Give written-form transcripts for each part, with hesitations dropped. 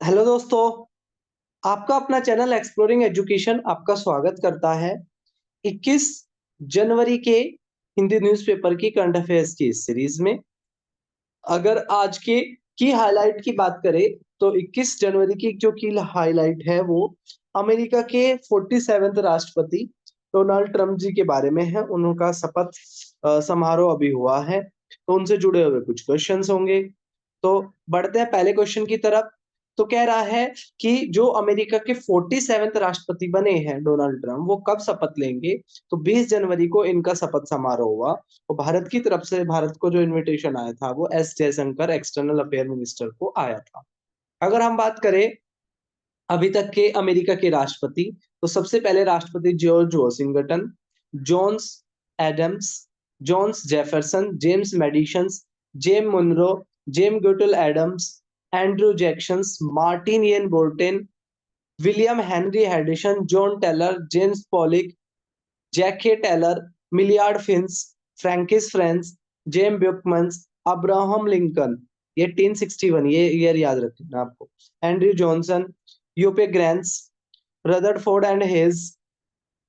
Hello दोस्तों, आपका अपना चैनल एक्सप्लोरिंग एजुकेशन आपका स्वागत करता है। 21 जनवरी के हिंदी न्यूज़पेपर की करंट अफेयर्स की इस सीरीज में अगर आज के की हाईलाइट की बात करें तो 21 जनवरी की जो की हाईलाइट है वो अमेरिका के 47वें राष्ट्रपति डोनाल्ड ट्रंप जी के बारे में है। उनका शपथ समारोह अभी हुआ है, तो उनसे जुड़े हुए कुछ क्वेश्चंस होंगे। तो बढ़ते हैं पहले क्वेश्चन की तरफ। तो कह रहा है कि जो अमेरिका के 47वें राष्ट्रपति बने हैं डोनाल्ड ट्रंप, वो कब शपथ लेंगे? तो 20 जनवरी को इनका शपथ समारोह हुआ और भारत की तरफ से भारत को जो इनविटेशन आया था वो S Jaishankar external affair minister को आया था। अगर हम बात करें अभी तक के अमेरिका के राष्ट्रपति, तो सबसे पहले राष्ट्रपति George Washington, Johns Adams, Johns Jefferson, James Madison, James Monroe, James गुटल Adams, Andrew Jacksons, Martin Van Buren, William Henry Harrison, John Tyler, James Polk, Zachary Taylor, Millard Fillmore, Franklin Pierce, James Buchanan, Abraham Lincoln. ये 1861, ये year याद रखना आपको। Andrew Johnson, यूपे Grant, Rutherford and Hayes,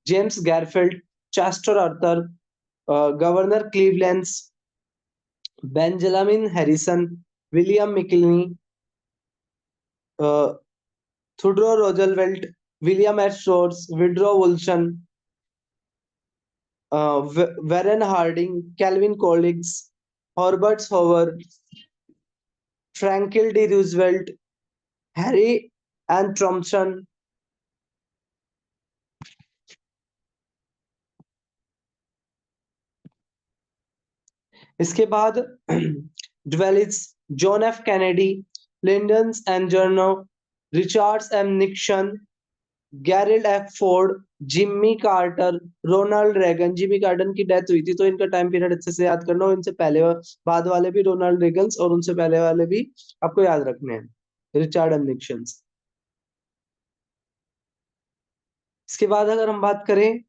James Garfield, Chester Arthur, Grover Clevelands, Benjamin Harrison, William McKinley, Theodore Roosevelt, William H शोर्स, Woodrow Wilson, वेरेन Harding, Calvin Coolidge, Herbert Hoover, Franklin D Roosevelt, Harry and Truman. इसके बाद ड्वेलिस, John F Kennedy, Lyndon and Johnson, Richards M Nixon, Gerald F Ford, Jimmy Carter, Ronald Reagan. Jimmy Carter की death हुई थी तो इनका time period अच्छे से याद करना, और इनसे पहले बाद वाले भी रोनाल्ड रेगन और उनसे पहले वाले भी आपको याद रखने हैं, रिचर्ड एम निक्सन। इसके बाद अगर हम बात करें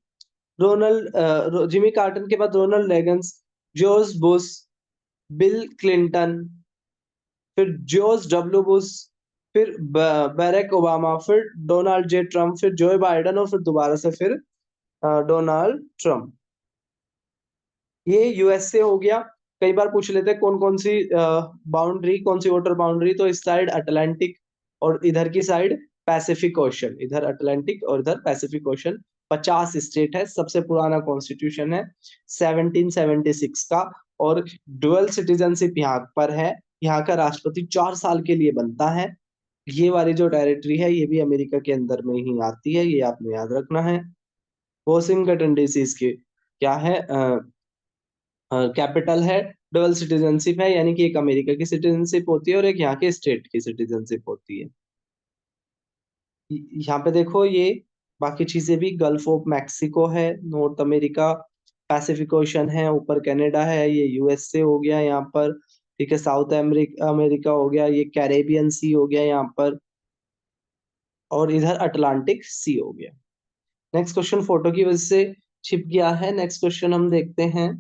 जिमी कार्टर के बाद Ronald Reagan, George Bush, Bill Clinton, फिर जॉर्ज डब्ल्यू बुश, फिर बैरक ओबामा, फिर डोनाल्ड जे ट्रम्प, फिर जो बाइडन और फिर दोबारा से फिर डोनाल्ड ट्रम्प। ये यूएस से हो गया। कई बार पूछ लेते हैं कौन कौन सी बाउंड्री, कौन सी वाटर बाउंड्री, तो इस साइड अटलांटिक और इधर की साइड पैसिफिक ओशन, इधर अटलांटिक और इधर पैसिफिक ओशन। 50 स्टेट है, सबसे पुराना कॉन्स्टिट्यूशन है 1776 का, और डुअल सिटीजनशिप यहाँ पर है। यहाँ का राष्ट्रपति 4 साल के लिए बनता है। ये वाली जो टेरिटरी है ये भी अमेरिका के अंदर में ही आती है, ये आपने याद रखना है। वॉशिंगटन डीसी इसके क्या है, कैपिटल है। डबल सिटीजनशिप है, यानी कि एक अमेरिका की सिटीजनशिप होती है और एक यहाँ के स्टेट की सिटीजनशिप होती है। यहाँ पे देखो ये बाकी चीजें भी, गल्फ ऑफ मैक्सिको है, नॉर्थ अमेरिका, पैसिफिक ओशन है, ऊपर कनाडा है, ये यूएसए हो गया यहाँ पर। ठीक है, साउथ अमेरिका अमेरिका हो गया, ये कैरेबियन सी हो गया यहाँ पर, और इधर अटलांटिक सी हो गया। नेक्स्ट क्वेश्चन फोटो की वजह से छिप गया है। नेक्स्ट क्वेश्चन हम देखते हैं।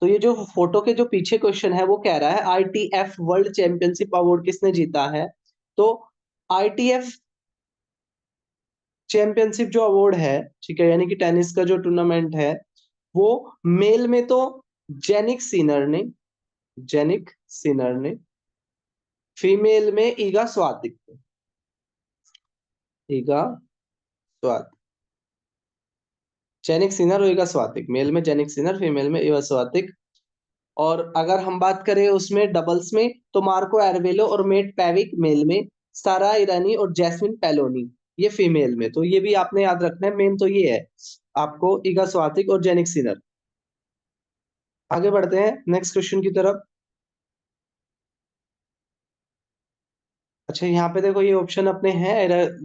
तो ये जो फोटो के जो पीछे क्वेश्चन है वो कह रहा है आईटीएफ वर्ल्ड चैंपियनशिप अवार्ड किसने जीता है? तो आईटीएफ चैंपियनशिप जो अवार्ड है, ठीक है, यानी कि टेनिस का जो टूर्नामेंट है, वो मेल में तो जेनिक सिनर ने, जेनिक सिनर ने, फीमेल में ईगा स्वातिक ने, ईगा स्वातिक, जेनिक सिनर और ईगा स्वातिक, मेल में जेनिक सिनर, फीमेल में ईगा स्वातिक। और अगर हम बात करें उसमें डबल्स में, तो मार्को एरवेलो और मेट पेविक मेल में, सारा ईरानी और जैस्मिन पेलोनी ये फीमेल में। तो ये भी आपने याद रखना है, मेन तो ये है आपको, ईगा स्वातिक और जेनिक सिनर। आगे बढ़ते हैं नेक्स्ट क्वेश्चन की तरफ। अच्छा, यहाँ पे देखो ये ऑप्शन अपने हैं,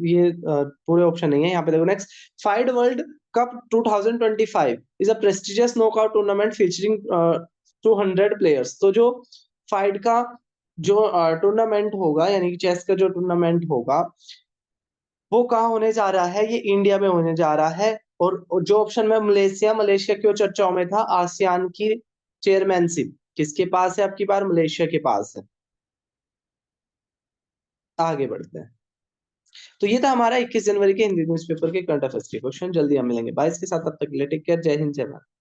ये पूरे ऑप्शन नहीं है। यहाँ पे देखो next, FIDE world cup 2025 is a prestigious knockout tournament featuring 200 players. तो जो फाइड का जो टूर्नामेंट होगा, यानी कि चेस का जो टूर्नामेंट होगा, वो कहाँ होने जा रहा है? ये इंडिया में होने जा रहा है। और जो ऑप्शन में मलेशिया, मलेशिया क्यों चर्चाओं में था? आसियान की चेयरमैनशिप, किसके पास है आपकी बार? मलेशिया के पास है। आगे बढ़ते हैं। तो ये था हमारा 21 जनवरी के हिंदी न्यूज़पेपर के करंट अफेयर्स के क्वेश्चन। जल्दी हम मिलेंगे 22 के साथ, तब तक के लिए टेक केयर, जय हिंद जय भारत।